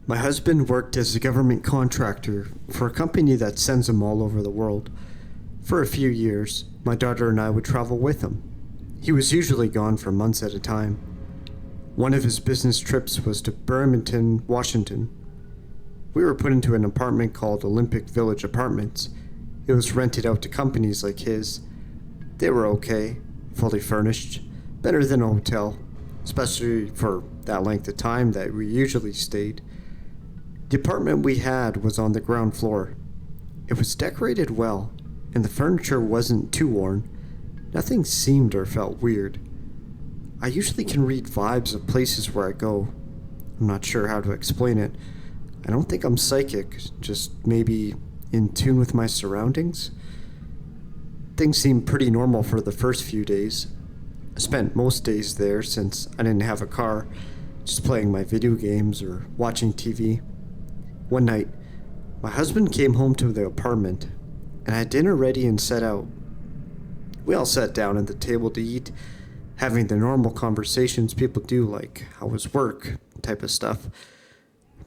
My husband worked as a government contractor for a company that sends him all over the world. For a few years, my daughter and I would travel with him. He was usually gone for months at a time. One of his business trips was to Bremerton, Washington. We were put into an apartment called Olympic Village Apartments. It was rented out to companies like his. They were okay, fully furnished, better than a hotel, especially for that length of time that we usually stayed. The apartment we had was on the ground floor. It was decorated well, and the furniture wasn't too worn. Nothing seemed or felt weird. I usually can read vibes of places where I go. I'm not sure how to explain it. I don't think I'm psychic, just maybe in tune with my surroundings. Things seemed pretty normal for the first few days. I spent most days there since I didn't have a car, just playing my video games or watching TV. One night, my husband came home to the apartment, and I had dinner ready and set out. We all sat down at the table to eat, having the normal conversations people do, like how was work, type of stuff,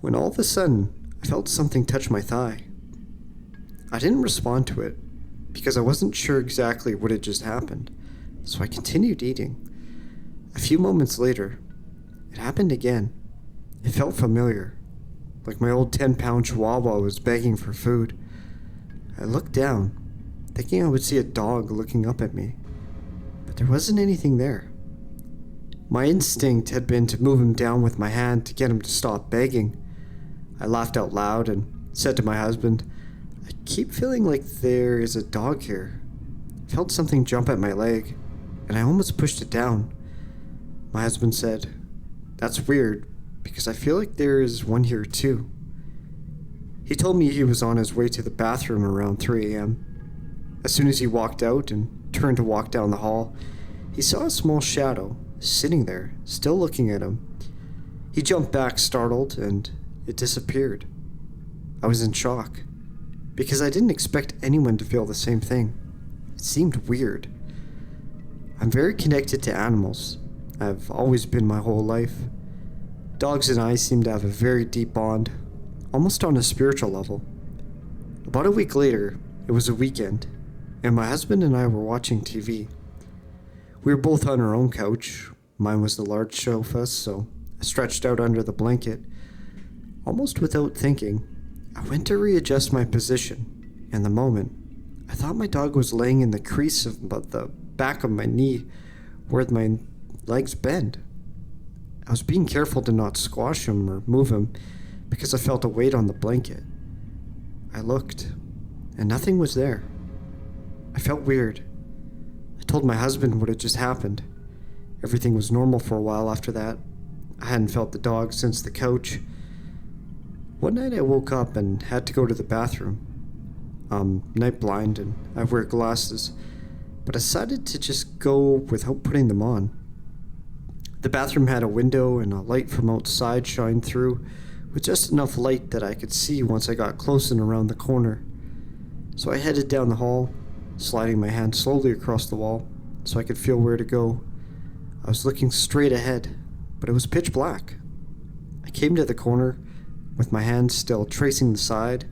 when all of a sudden, I felt something touch my thigh. I didn't respond to it, because I wasn't sure exactly what had just happened, so I continued eating. A few moments later, it happened again. It felt familiar, like my old 10-pound chihuahua was begging for food. I looked down, thinking I would see a dog looking up at me, but there wasn't anything there. My instinct had been to move him down with my hand to get him to stop begging. I laughed out loud and said to my husband, "I keep feeling like there is a dog here." I felt something jump at my leg, and I almost pushed it down. My husband said, "That's weird, because I feel like there is one here too." He told me he was on his way to the bathroom around 3 a.m. As soon as he walked out and turned to walk down the hall, he saw a small shadow sitting there, still looking at him. He jumped back startled, and it disappeared. I was in shock, because I didn't expect anyone to feel the same thing. It seemed weird. I'm very connected to animals. I've always been my whole life. Dogs and I seem to have a very deep bond, almost on a spiritual level. About a week later, it was a weekend, and my husband and I were watching TV. We were both on our own couch. Mine was the large sofa, so I stretched out under the blanket. Almost without thinking, I went to readjust my position, and the moment, I thought my dog was laying in the crease of the back of my knee, where my legs bend. I was being careful to not squash him or move him, because I felt a weight on the blanket. I looked, and nothing was there. I felt weird. I told my husband what had just happened. Everything was normal for a while after that. I hadn't felt the dog since the couch. One night I woke up and had to go to the bathroom. I'm night blind and I wear glasses, but I decided to just go without putting them on. The bathroom had a window and a light from outside shine through, with just enough light that I could see once I got close and around the corner. So I headed down the hall, sliding my hand slowly across the wall so I could feel where to go. I was looking straight ahead, but it was pitch black. I came to the corner, with my hand still tracing the side,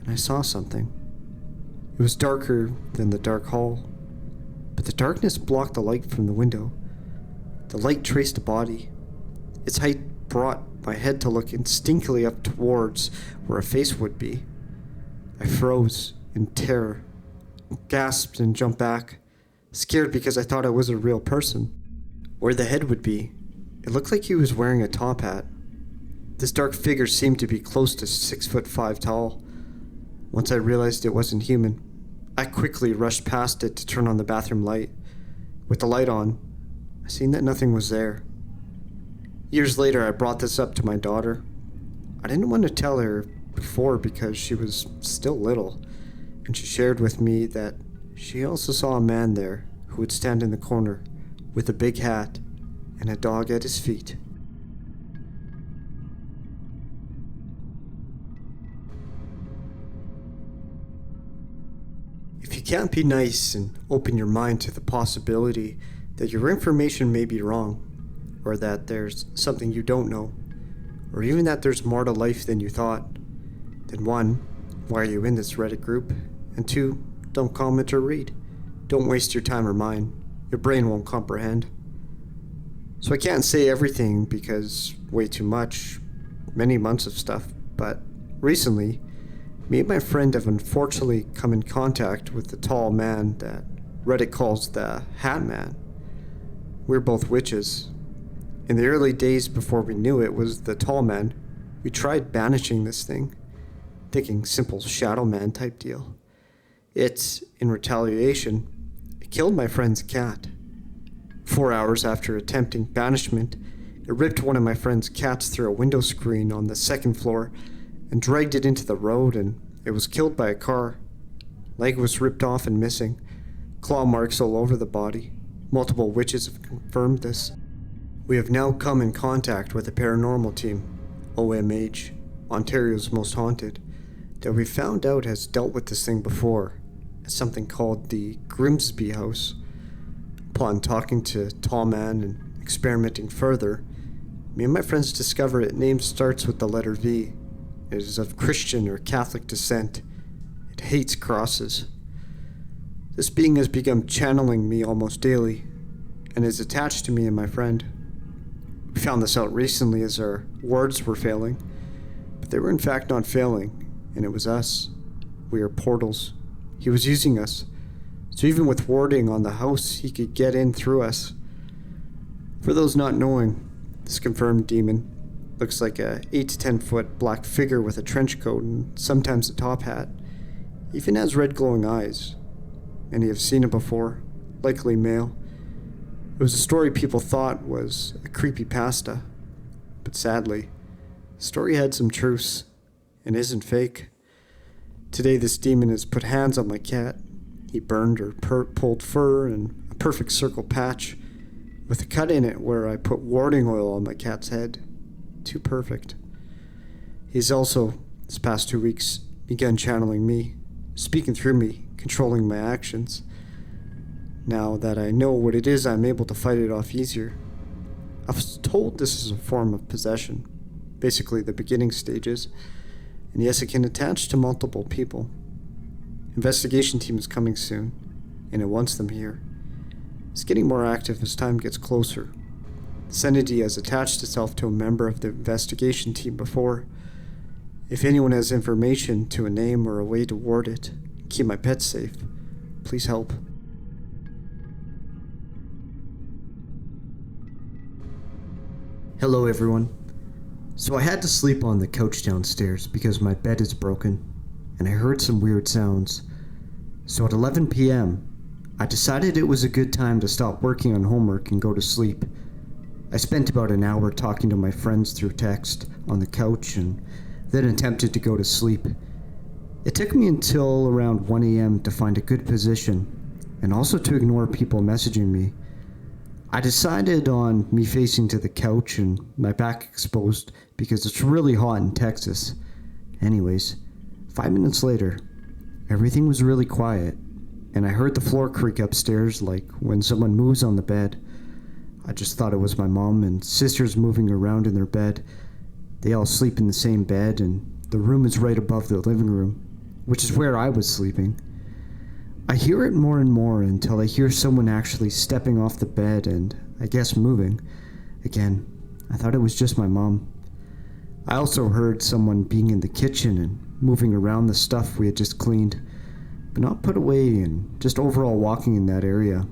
and I saw something. It was darker than the dark hall, but the darkness blocked the light from the window. The light traced a body. Its height brought my head to look instinctively up towards where a face would be. I froze in terror, gasped and jumped back, scared because I thought it was a real person. Where the head would be, it looked like he was wearing a top hat. This dark figure seemed to be close to 6'5" tall. Once I realized it wasn't human, I quickly rushed past it to turn on the bathroom light. With the light on, I seen that nothing was there. Years later, I brought this up to my daughter. I didn't want to tell her before because she was still little, and she shared with me that she also saw a man there who would stand in the corner with a big hat and a dog at his feet. If you can't be nice and open your mind to the possibility that your information may be wrong, or that there's something you don't know, or even that there's more to life than you thought, then 1, why are you in this Reddit group? And 2, don't comment or read. Don't waste your time or mine. Your brain won't comprehend. So I can't say everything because way too much, many months of stuff, but recently, me and my friend have unfortunately come in contact with the tall man that Reddit calls the Hat Man. We're both witches. In the early days before we knew it was the tall man, we tried banishing this thing, thinking simple shadow man type deal. It, in retaliation, killed my friend's cat. 4 hours after attempting banishment, it ripped one of my friend's cats through a window screen on the 2nd floor and dragged it into the road, and it was killed by a car. Leg was ripped off and missing. Claw marks all over the body. Multiple witches have confirmed this. We have now come in contact with the paranormal team, OMH, Ontario's most haunted, that we found out has dealt with this thing before, as something called the Grimsby House. Upon talking to Tall Man and experimenting further, me and my friends discover its name starts with the letter V. It is of Christian or Catholic descent. It hates crosses. This being has become channeling me almost daily, and is attached to me and my friend. We found this out recently as our words were failing, but they were in fact not failing, and it was us. We are portals. He was using us, so even with warding on the house, he could get in through us. For those not knowing, this confirmed demon looks like a 8 to 10 foot black figure with a trench coat and sometimes a top hat. He even has red glowing eyes. Many have seen it before, likely male. It was a story people thought was a creepypasta, but sadly, the story had some truths and isn't fake. Today this demon has put hands on my cat. He burned or pulled fur and a perfect circle patch with a cut in it where I put warding oil on my cat's head. Too perfect. He's also, this past 2 weeks, begun channeling me, speaking through me, controlling my actions. Now that I know what it is, I'm able to fight it off easier. I was told this is a form of possession, basically the beginning stages, and yes, it can attach to multiple people. Investigation team is coming soon, and it wants them here. It's getting more active as time gets closer. This entity has attached itself to a member of the investigation team before. If anyone has information to a name or a way to ward it, keep my pets safe, please help. Hello everyone. So I had to sleep on the couch downstairs because my bed is broken, and I heard some weird sounds. So at 11 p.m., I decided it was a good time to stop working on homework and go to sleep. I spent about an hour talking to my friends through text on the couch and then attempted to go to sleep. It took me until around 1 a.m. to find a good position and also to ignore people messaging me. I decided on me facing to the couch and my back exposed because it's really hot in Texas. Anyways, 5 minutes later, everything was really quiet, and I heard the floor creak upstairs like when someone moves on the bed. I just thought it was my mom and sisters moving around in their bed. They all sleep in the same bed, and the room is right above the living room, which is where I was sleeping. I hear it more and more until I hear someone actually stepping off the bed and, I guess, moving. Again, I thought it was just my mom. I also heard someone being in the kitchen and moving around the stuff we had just cleaned, but not put away, and just overall walking in that area.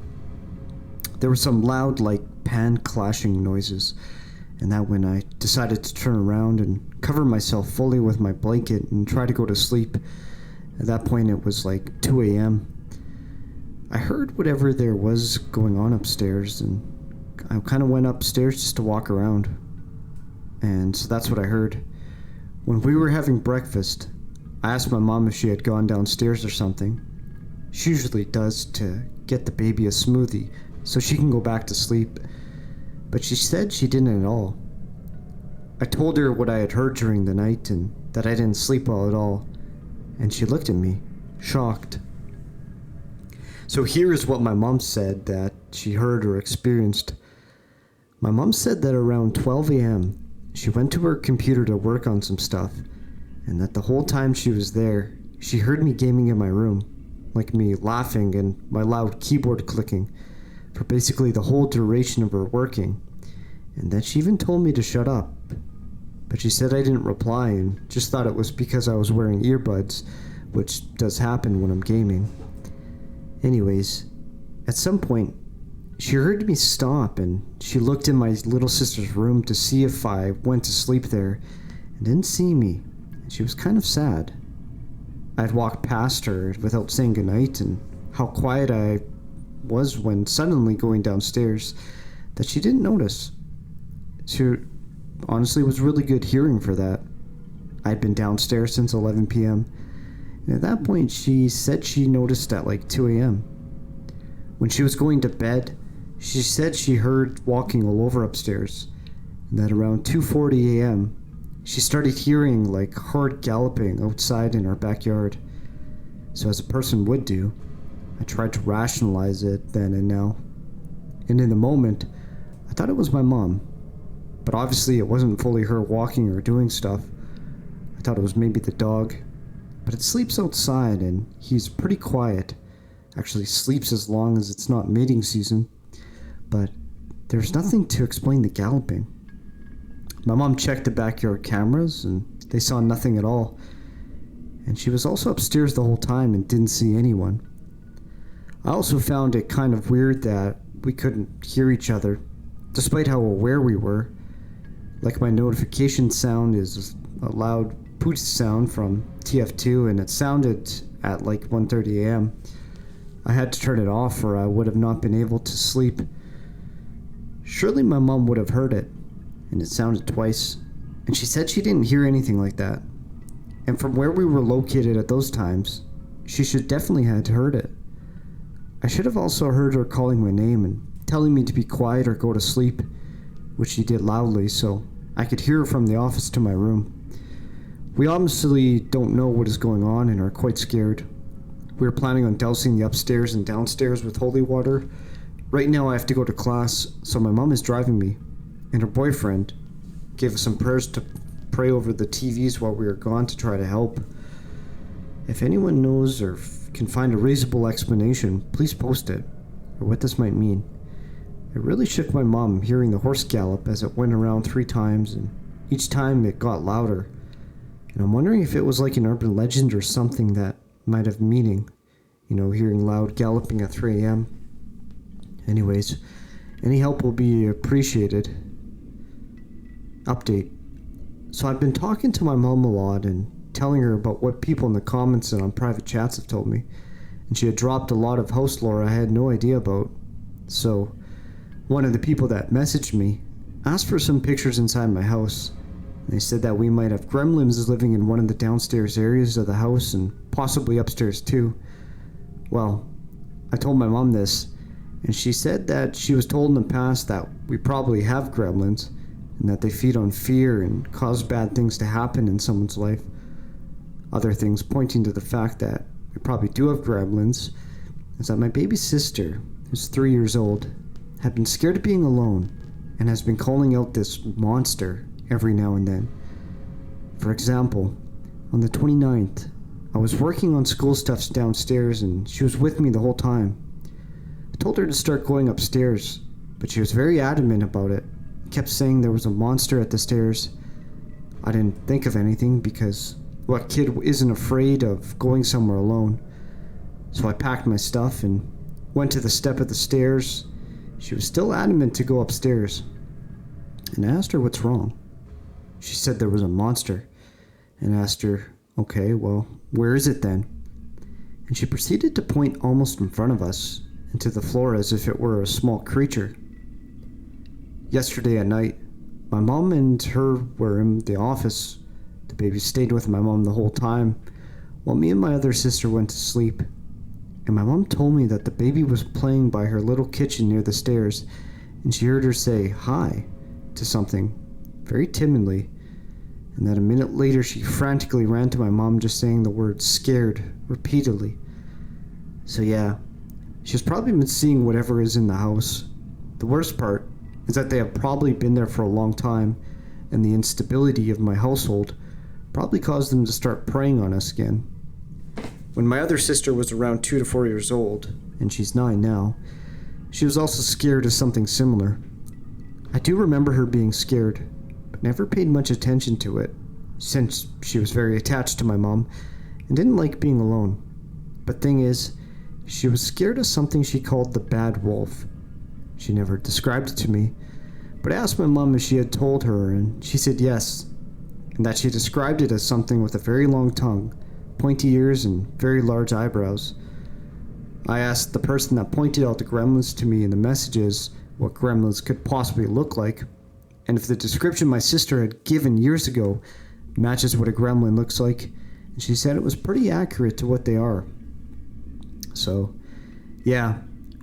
There were some loud, pan clashing noises, and that when I decided to turn around and cover myself fully with my blanket and try to go to sleep. At that point it was 2 a.m. I heard whatever there was going on upstairs, and I kind of went upstairs just to walk around. And so that's what I heard. When we were having breakfast, I asked my mom if she had gone downstairs or something. She usually does to get the baby a smoothie so she can go back to sleep, but she said she didn't at all. I told her what I had heard during the night and that I didn't sleep well at all, and she looked at me, shocked. So here is what my mom said that she heard or experienced. My mom said that around 12 a.m., she went to her computer to work on some stuff, and that the whole time she was there, she heard me gaming in my room, like me laughing and my loud keyboard clicking, for basically the whole duration of her working, and that she even told me to shut up. But she said I didn't reply and just thought it was because I was wearing earbuds, which does happen when I'm gaming. Anyways, at some point, she heard me stop and she looked in my little sister's room to see if I went to sleep there and didn't see me, and she was kind of sad. I'd walked past her without saying goodnight, and how quiet I was when suddenly going downstairs that she didn't notice. She honestly was really good hearing for that. I'd been downstairs since 11 p.m. and at that point she said she noticed at like 2 a.m. When she was going to bed, she said she heard walking all over upstairs, and that around 2:40 a.m. she started hearing like hard galloping outside in our backyard. So as a person would do, I tried to rationalize it then and now. And in the moment, I thought it was my mom. But obviously it wasn't fully her walking or doing stuff. I thought it was maybe the dog. But it sleeps outside and he's pretty quiet. Actually sleeps as long as it's not mating season. But there's nothing to explain the galloping. My mom checked the backyard cameras and they saw nothing at all. And she was also upstairs the whole time and didn't see anyone. I also found it kind of weird that we couldn't hear each other, despite how aware we were. Like my notification sound is a loud pooch sound from TF2 and it sounded at like 1:30 a.m. I had to turn it off or I would have not been able to sleep. Surely my mom would have heard it, and it sounded twice, and she said she didn't hear anything like that. And from where we were located at those times, she should definitely had heard it. I should have also heard her calling my name and telling me to be quiet or go to sleep, which she did loudly so I could hear her from the office to my room. We obviously don't know what is going on and are quite scared. We are planning on dousing the upstairs and downstairs with holy water. Right now I have to go to class, so my mom is driving me, and her boyfriend gave us some prayers to pray over the TVs while we are gone to try to help. If anyone knows or can find a reasonable explanation, please post it, or what this might mean. It really shook my mom hearing the horse gallop as it went around 3 times, and each time it got louder. And I'm wondering if it was like an urban legend or something that might have meaning, hearing loud galloping at 3 a.m. Anyways, any help will be appreciated. Update. So I've been talking to my mom a lot and telling her about what people in the comments and on private chats have told me, and she had dropped a lot of house lore I had no idea about. So one of the people that messaged me asked for some pictures inside my house. They said that we might have gremlins living in one of the downstairs areas of the house and possibly upstairs too. Well, I told my mom this, and she said that she was told in the past that we probably have gremlins and that they feed on fear and cause bad things to happen in someone's life. Other things pointing to the fact that we probably do have gremlins is that my baby sister, who's 3 years old, had been scared of being alone and has been calling out this monster every now and then. For example, on the 29th, I was working on school stuff downstairs and she was with me the whole time. I told her to start going upstairs, but she was very adamant about it. Kept saying there was a monster at the stairs. I didn't think of anything because what kid isn't afraid of going somewhere alone? So I packed my stuff and went to the step of the stairs. She was still adamant to go upstairs, and I asked her what's wrong. She said there was a monster, and asked her, okay, well, where is it then? And she proceeded to point almost in front of us into the floor as if it were a small creature. Yesterday at night, my mom and her were in the office. The baby stayed with my mom the whole time, while me and my other sister went to sleep. And my mom told me that the baby was playing by her little kitchen near the stairs, and she heard her say hi to something, very timidly, and that a minute later she frantically ran to my mom just saying the word scared repeatedly. So yeah, she's probably been seeing whatever is in the house. The worst part is that they have probably been there for a long time, and the instability of my household probably caused them to start preying on us again. When my other sister was around 2 to 4 years old, and she's 9 now, she was also scared of something similar. I do remember her being scared, but never paid much attention to it, since she was very attached to my mom and didn't like being alone. But thing is, she was scared of something she called the bad wolf. She never described it to me, but I asked my mom if she had told her, and she said yes, and that she described it as something with a very long tongue, pointy ears, and very large eyebrows. I asked the person that pointed out the gremlins to me in the messages what gremlins could possibly look like, and if the description my sister had given years ago matches what a gremlin looks like, and she said it was pretty accurate to what they are. So, yeah,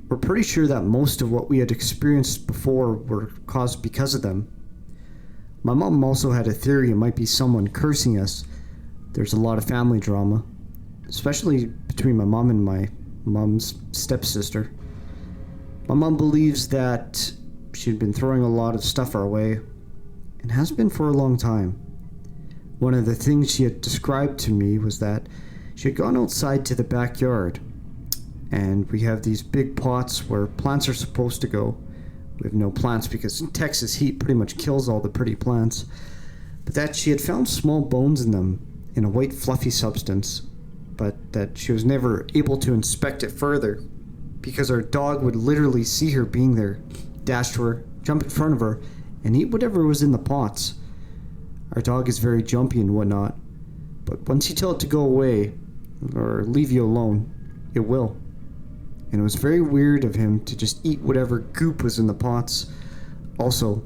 we're pretty sure that most of what we had experienced before were caused because of them. My mom also had a theory it might be someone cursing us. There's a lot of family drama, especially between my mom and my mom's stepsister. My mom believes that she'd been throwing a lot of stuff our way, and has been for a long time. One of the things she had described to me was that she had gone outside to the backyard, and we have these big pots where plants are supposed to go. We have no plants because Texas heat pretty much kills all the pretty plants, but that she had found small bones in them in a white fluffy substance, but that she was never able to inspect it further because our dog would literally see her being there, dash to her, jump in front of her, and eat whatever was in the pots. Our dog is very jumpy and whatnot, but once you tell it to go away or leave you alone, it will. And it was very weird of him to just eat whatever goop was in the pots. Also,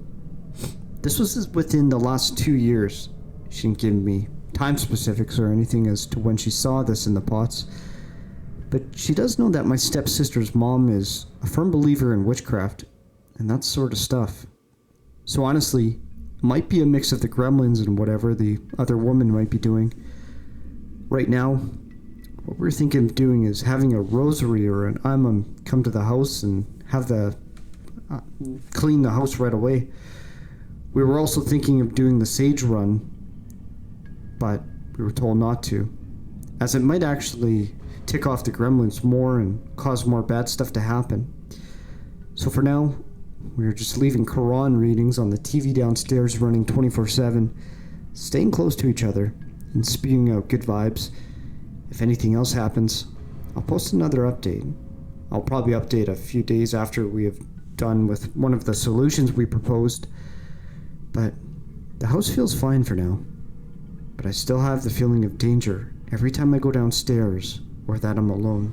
this was within the last 2 years. She didn't give me time specifics or anything as to when she saw this in the pots, but she does know that my stepsister's mom is a firm believer in witchcraft and that sort of stuff. So honestly, it might be a mix of the gremlins and whatever the other woman might be doing. Right now, what we're thinking of doing is having a rosary or an imam come to the house and have the clean the house right away. We were also thinking of doing the sage run, but we were told not to, as it might actually tick off the gremlins more and cause more bad stuff to happen. So for now, we're just leaving Quran readings on the TV downstairs running 24/7, staying close to each other and spewing out good vibes. If anything else happens, I'll post another update. I'll probably update a few days after we have done with one of the solutions we proposed, but the house feels fine for now. But I still have the feeling of danger every time I go downstairs or that I'm alone.